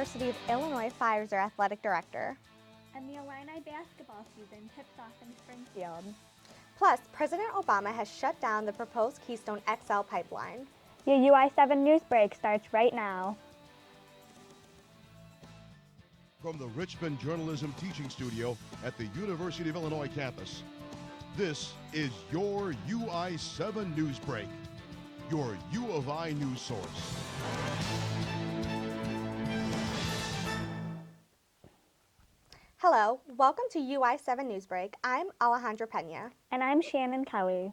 University of Illinois fires their athletic director. And the Illini basketball season tips off in Springfield. Plus, President Obama has shut down the proposed Keystone XL pipeline. Your UI7 News Break starts right now. From the Richmond Journalism Teaching Studio at the University of Illinois campus, this is your UI7 News Break, your U of I news source. Hello, welcome to UI7 NEWSBREAK. I'm Alejandra Pena. And I'm Shannon Kelly.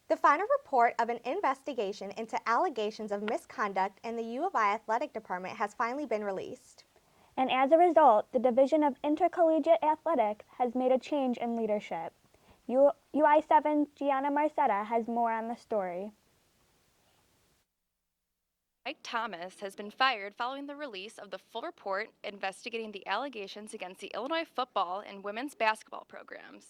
The final report of an investigation into allegations of misconduct in the U of I Athletic Department has finally been released. And as a result, the Division of Intercollegiate Athletics has made a change in leadership. UI7's Gianna Marcetta has more on the story. Mike Thomas has been fired following the release of the full report investigating the allegations against the Illinois football and women's basketball programs.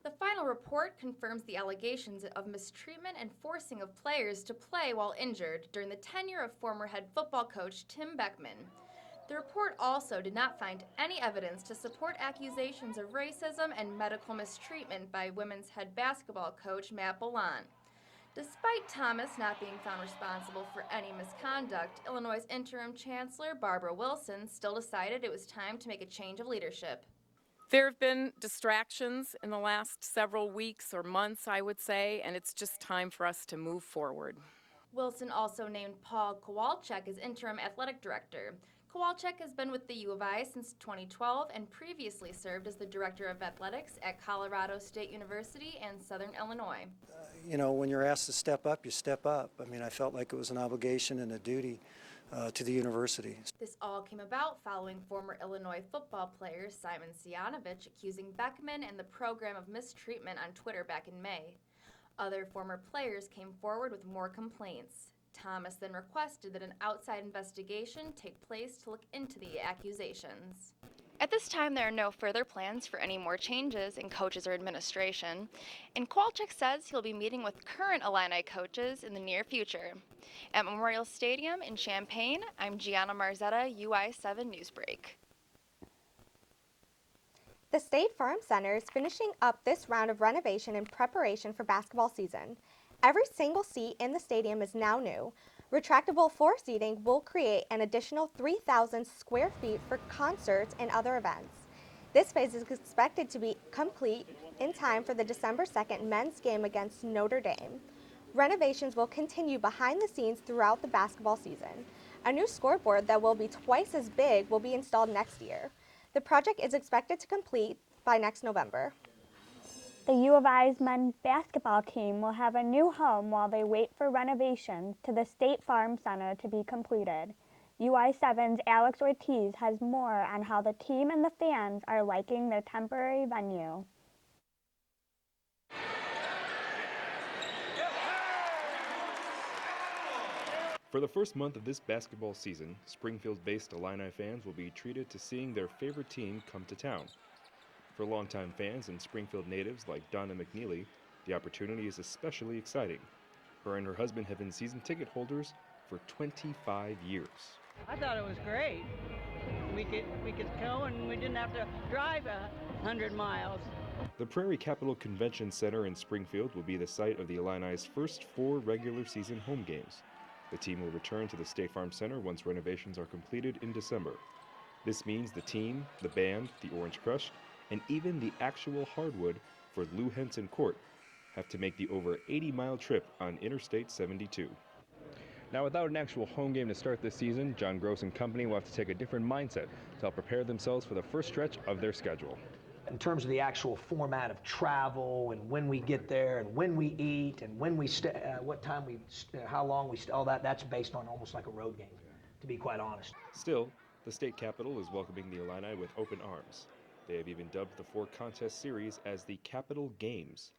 The final report confirms the allegations of mistreatment and forcing of players to play while injured during the tenure of former head football coach Tim Beckman. The report also did not find any evidence to support accusations of racism and medical mistreatment by women's head basketball coach Matt Bolan. Despite Thomas not being found responsible for any misconduct, Illinois' interim chancellor Barbara Wilson still decided it was time to make a change of leadership. There have been distractions in the last several weeks or months, I would say, and it's just time for us to move forward. Wilson also named Paul Kowalczyk as interim athletic director. Kowalczyk has been with the U of I since 2012 and previously served as the director of athletics at Colorado State University and Southern Illinois. When you're asked to step up, you step up. I felt like it was an obligation and a duty to the university. This all came about following former Illinois football player Simon Sianovich accusing Beckman and the program of mistreatment on Twitter back in May. Other former players came forward with more complaints. Thomas then requested that an outside investigation take place to look into the accusations. At this time, there are no further plans for any more changes in coaches or administration, and Kowalczyk says he'll be meeting with current Illini coaches in the near future. At Memorial Stadium in Champaign, I'm Gianna Marcetta, UI7 NEWSBREAK. The State Farm Center is finishing up this round of renovation in preparation for basketball season. Every single seat in the stadium is now new. Retractable floor seating will create an additional 3,000 square feet for concerts and other events. This phase is expected to be complete in time for the December 2nd men's game against Notre Dame. Renovations will continue behind the scenes throughout the basketball season. A new scoreboard that will be twice as big will be installed next year. The project is expected to complete by next November. The U of I's men's basketball team will have a new home while they wait for renovations to the State Farm Center to be completed. UI7's Alex Ortiz has more on how the team and the fans are liking their temporary venue. For the first month of this basketball season, Springfield-based Illini fans will be treated to seeing their favorite team come to town. For longtime fans and Springfield natives like Donna McNeely, the opportunity is especially exciting. Her and her husband have been season ticket holders for 25 years. I thought it was great. We could go and we didn't have to drive 100 miles. The Prairie Capital Convention Center in Springfield will be the site of the Illini's first 4 regular season home games. The team will return to the State Farm Center once renovations are completed in December. This means the team, the band, the Orange Crush, and even the actual hardwood for Lou Henson Court have to make the over 80-mile trip on Interstate 72. Now, without an actual home game to start this season, John Gross and company will have to take a different mindset to help prepare themselves for the first stretch of their schedule. In terms of the actual format of travel and when we get there and when we eat and when we stay, what time we, how long we stay, all that's based on almost like a road game, to be quite honest. Still, the state capitol is welcoming the Illini with open arms. They have even dubbed the 4-contest series as the Capital Games.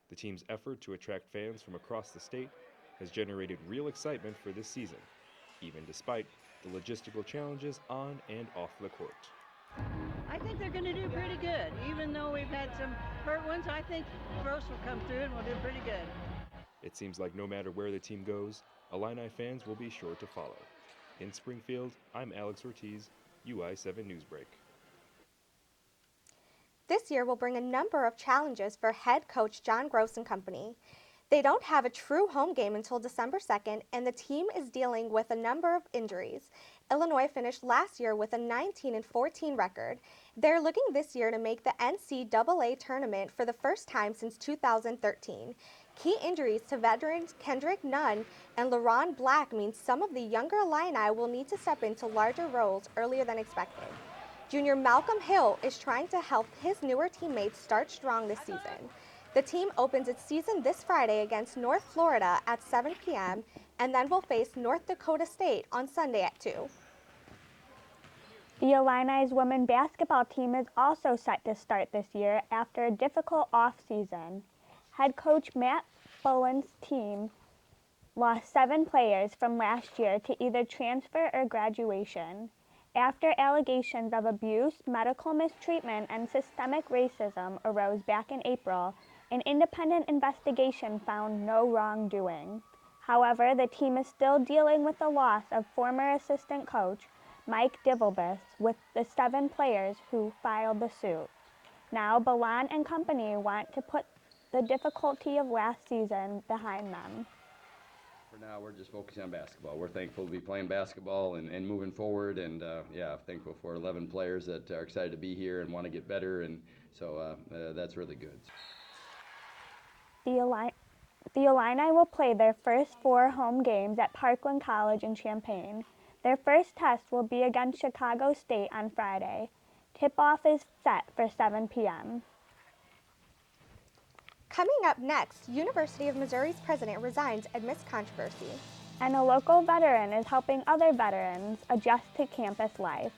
The team's effort to attract fans from across the state has generated real excitement for this season, even despite the logistical challenges on and off the court. I think they're going to do pretty good. Even though we've had some hurt ones, I think Gross will come through and we'll do pretty good. It seems like no matter where the team goes, Illini fans will be sure to follow. In Springfield, I'm Alex Ortiz, UI7 NEWSBREAK. This year will bring a number of challenges for head coach John Gross and company. They don't have a true home game until December 2nd, and the team is dealing with a number of injuries. Illinois finished last year with a 19-14 record. They're looking this year to make the NCAA tournament for the first time since 2013. Key injuries to veterans Kendrick Nunn and LaRon Black means some of the younger Illini will need to step into larger roles earlier than expected. Junior Malcolm Hill is trying to help his newer teammates start strong this season. The team opens its season this Friday against North Florida at 7 p.m. and then will face North Dakota State on Sunday at 2. The Illini's women's basketball team is also set to start this year after a difficult off-season. Head coach Matt Bowen's team lost 7 players from last year to either transfer or graduation. After allegations of abuse, medical mistreatment, and systemic racism arose back in April, an independent investigation found no wrongdoing. However, the team is still dealing with the loss of former assistant coach Mike Divilbus with the 7 players who filed the suit. Now, Balan and company want to put the difficulty of last season behind them. For now, we're just focusing on basketball. We're thankful to be playing basketball and moving forward, and thankful for 11 players that are excited to be here and want to get better, and so that's really good. The Illini will play their first 4 home games at Parkland College in Champaign. Their first test will be against Chicago State on Friday. Tip-off is set for 7 p.m. Coming up next, University of Missouri's president resigns amidst controversy. And a local veteran is helping other veterans adjust to campus life.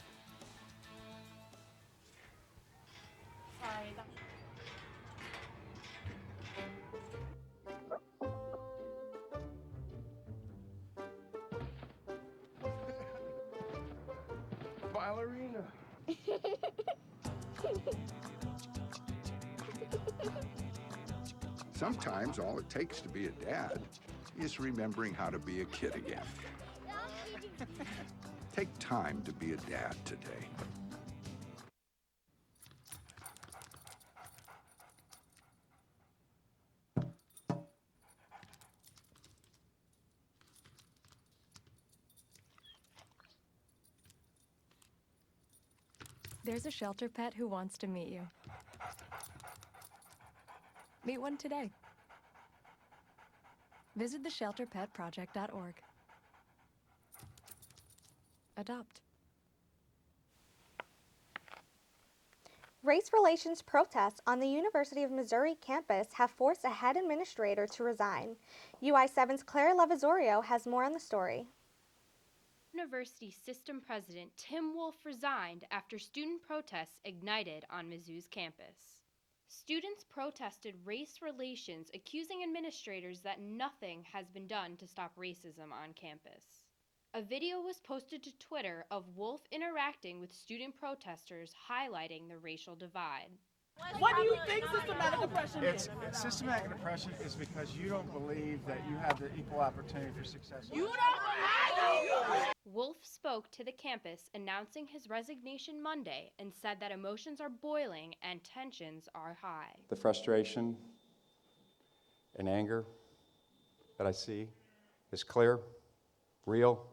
Ballerina. Sometimes all it takes to be a dad is remembering how to be a kid again. Take time to be a dad today. There's a shelter pet who wants to meet you. Meet one today. Visit theshelterpetproject.org. Adopt. Race relations protests on the University of Missouri campus have forced a head administrator to resign. UI7's Claire Lavezzorio has more on the story. University System President Tim Wolf resigned after student protests ignited on Mizzou's campus. Students protested race relations, accusing administrators that nothing has been done to stop racism on campus. A video was posted to Twitter of Wolf interacting with student protesters, highlighting the racial divide. What do you think systematic oppression is? Systematic oppression is because you don't believe that you have the equal opportunity for success. You don't believe! Wolf spoke to the campus, announcing his resignation Monday, and said that emotions are boiling and tensions are high. The frustration and anger that I see is clear, real,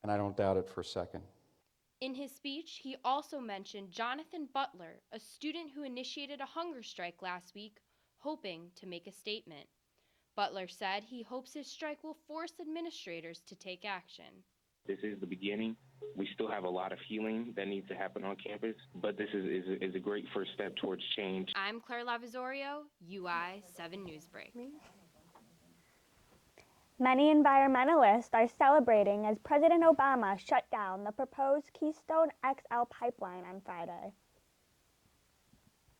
and I don't doubt it for a second. In his speech, he also mentioned Jonathan Butler, a student who initiated a hunger strike last week, hoping to make a statement. Butler said he hopes his strike will force administrators to take action. This is the beginning. We still have a lot of healing that needs to happen on campus, but this is a great first step towards change. I'm Claire Lavezzorio, UI7 NEWSBREAK. Many environmentalists are celebrating as President Obama shut down the proposed Keystone XL pipeline on Friday.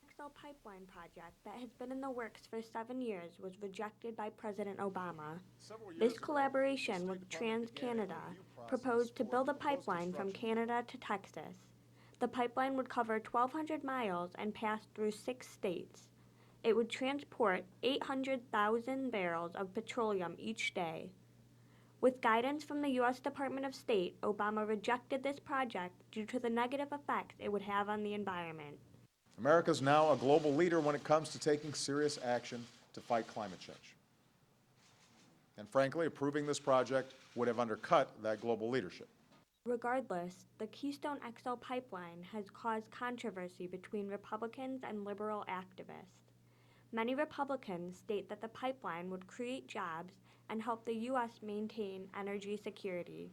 The XL pipeline project that has been in the works for 7 years was rejected by President Obama. This collaboration with TransCanada proposed to build a pipeline from Canada to Texas. The pipeline would cover 1,200 miles and pass through 6 states. It would transport 800,000 barrels of petroleum each day. With guidance from the U.S. Department of State, Obama rejected this project due to the negative effects it would have on the environment. America's now a global leader when it comes to taking serious action to fight climate change. And frankly, approving this project would have undercut that global leadership. Regardless, the Keystone XL pipeline has caused controversy between Republicans and liberal activists. Many Republicans state that the pipeline would create jobs and help the U.S. maintain energy security.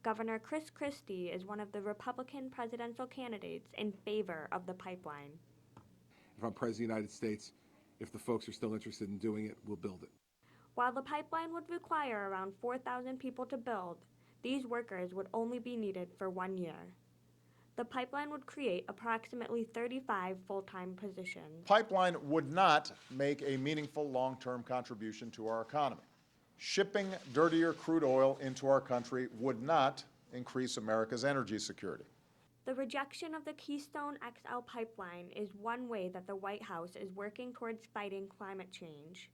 Governor Chris Christie is one of the Republican presidential candidates in favor of the pipeline. If I'm President of the United States, if the folks are still interested in doing it, we'll build it. While the pipeline would require around 4,000 people to build, these workers would only be needed for 1 year. The pipeline would create approximately 35 full-time positions. Pipeline would not make a meaningful long-term contribution to our economy. Shipping dirtier crude oil into our country would not increase America's energy security. The rejection of the Keystone XL pipeline is one way that the White House is working towards fighting climate change.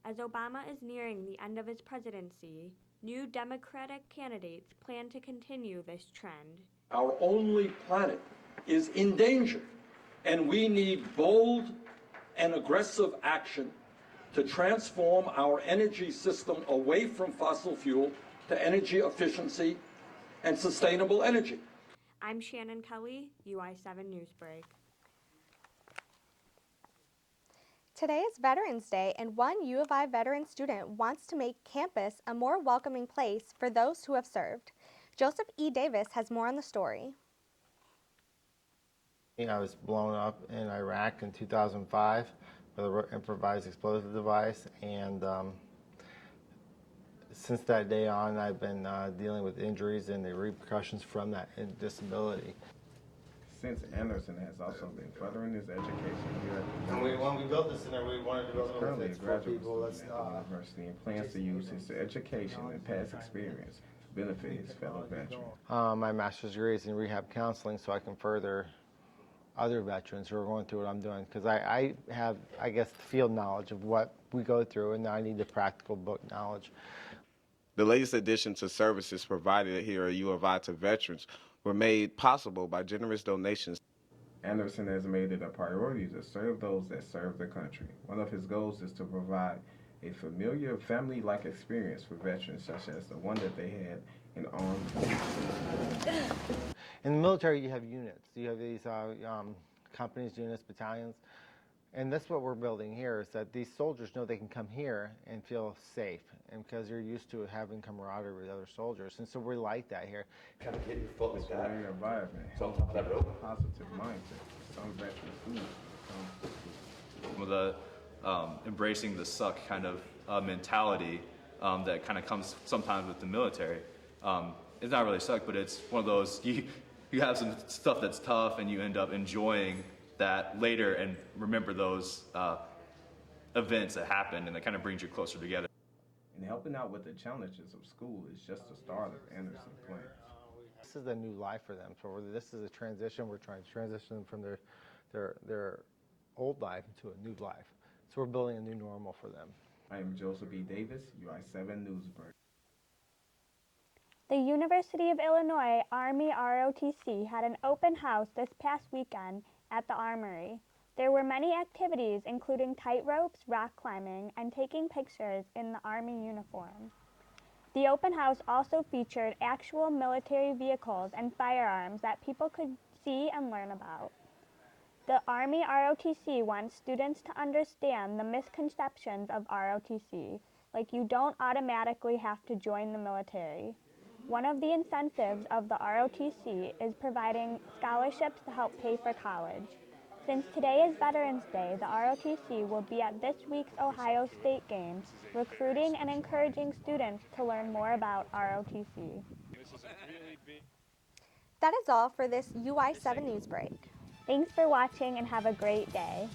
As Obama is nearing the end of his presidency, new Democratic candidates plan to continue this trend. Our only planet is in danger, and we need bold and aggressive action to transform our energy system away from fossil fuel to energy efficiency and sustainable energy. I'm Shannon Kelly, UI7 NEWSBREAK. Today is Veterans Day, and one U of I veteran student wants to make campus a more welcoming place for those who have served. Joseph E. Davis has more on the story. I was blown up in Iraq in 2005 with an improvised explosive device, and since that day on, I've been dealing with injuries and the repercussions from that disability. Since Anderson has also been furthering his education here at the And when we built this center, we wanted to build He's currently a it for graduate people student at the university and plans to use his education and past experience to benefit his fellow veterans. My master's degree is in rehab counseling, so I can further other veterans who are going through what I'm doing, because I have, I guess, the field knowledge of what we go through, and now I need the practical book knowledge. The latest addition to services provided here at U of I to veterans were made possible by generous donations. Anderson has made it a priority to serve those that serve the country. One of his goals is to provide a familiar family-like experience for veterans such as the one that they had in armed forces. In the military, you have units. You have these companies, units, battalions. And that's what we're building here, is that these soldiers know they can come here and feel safe, and because they're used to having camaraderie with other soldiers. And so we like that here. Kind of get your foot like that. Your environment helps with a positive mindset. Some veterans do. Some of the embracing the suck kind of mentality that kind of comes sometimes with the military. It's not really suck, but it's one of those, you have some stuff that's tough and you end up enjoying that later and remember those events that happened, and that kind of brings you closer together. And helping out with the challenges of school is just the start of Anderson plans. This is a new life for them. So this is a transition. We're trying to transition them from their old life into a new life. So we're building a new normal for them. I am Joseph E. Davis, UI7 NEWSBREAK. The University of Illinois Army ROTC had an open house this past weekend at the Armory. There were many activities, including tight ropes, rock climbing, and taking pictures in the Army uniform. The open house also featured actual military vehicles and firearms that people could see and learn about. The Army ROTC wants students to understand the misconceptions of ROTC, like you don't automatically have to join the military. One of the incentives of the ROTC is providing scholarships to help pay for college. Since today is Veterans Day, the ROTC will be at this week's Ohio State game, recruiting and encouraging students to learn more about ROTC. That is all for this UI7 News Break. Thanks for watching and have a great day.